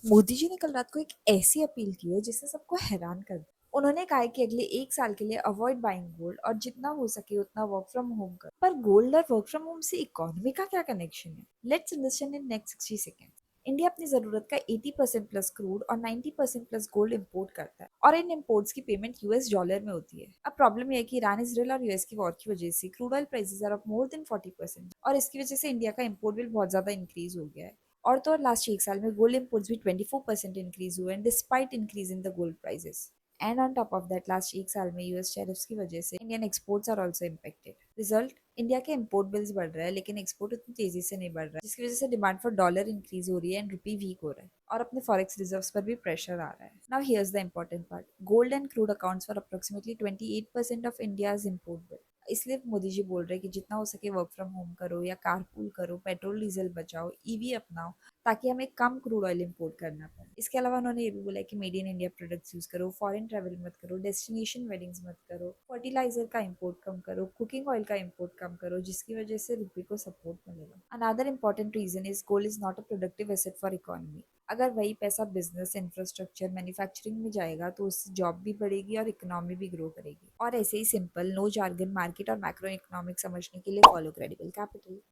मोदी जी ने कल रात को एक ऐसी अपील की है जिसने सबको हैरान कर दिया। उन्होंने कहा है कि अगले 1 साल के लिए अवॉइड बाइंग गोल्ड और जितना हो सके उतना वर्क फ्रॉम होम कर। पर गोल्ड और वर्क फ्रॉम होम से इकोनॉमी का क्या कनेक्शन है? Let's understand in next 60 second. India अपनी जरूरत का 80% प्लस क्रूड और 90% प्लस गोल्ड इंपोर्ट करता है और इन इंपोर्ट्स की पेमेंट यूएस डॉलर में होती है। अब प्रॉब्लम यह है कि ईरान इसराइल और यूएस की वॉर की वजह से crude oil prices are up more than 40% और इसकी वजह से इंडिया का इंपोर्ट बिल बहुत ज्यादा इंक्रीज हो गया है। और तो और लास्ट 1 साल में गोल्ड इंपोर्ट्स भी 24% इंक्रीज हुए हैं despite increase in the gold prices. And on top of that last 1 साल में यूएस टैरिफ्स की वजह से Indian exports are also impacted. Result, India के इंपोर्ट बिल्स बढ़ रहा है लेकिन एक्सपोर्ट उतनी तेजी से नहीं बढ़ रहा है, जिसकी वजह से डिमांड फॉर डॉलर इंक्रीज हो रही है एंड रुपी वीक हो रहा है और अपने फॉरेक्स रिजर्व्स पर भी प्रेशर आ रहा है। Now here's the important part, gold and crude accounts for approximately 28% of India's import bill. इसलिए मोदी जी बोल रहे हैं कि जितना हो सके वर्क फ्रॉम होम करो या कारपूल करो, पेट्रोल डीजल बचाओ, ईवी अपनाओ, ताकि हमें कम क्रूड ऑयल इंपोर्ट करना पड़े। इसके अलावा उन्होंने ये भी बोला है कि made in India products use करो, फॉरेन ट्रैवल मत करो, डेस्टिनेशन वेडिंग्स मत करो, फर्टिलाइजर का इंपोर्ट कम करो, कुकिंग ऑयल का इंपोर्ट कम करो, जिसकी वजह से रुपये को सपोर्ट मिलेगा। Another important reason is gold is not a productive asset for economy. अगर वही पैसा बिजनेस, इंफ्रास्ट्रक्चर, मैन्युफैक्चरिंग में जाएगा तो उससे जॉब भी बढ़ेगी और इकोनॉमी भी ग्रो करेगी। और ऐसे ही सिंपल नो जार्गन मार्केट और मैक्रो इकोनॉमिक समझने के लिए फॉलो क्रेडिबल कैपिटल।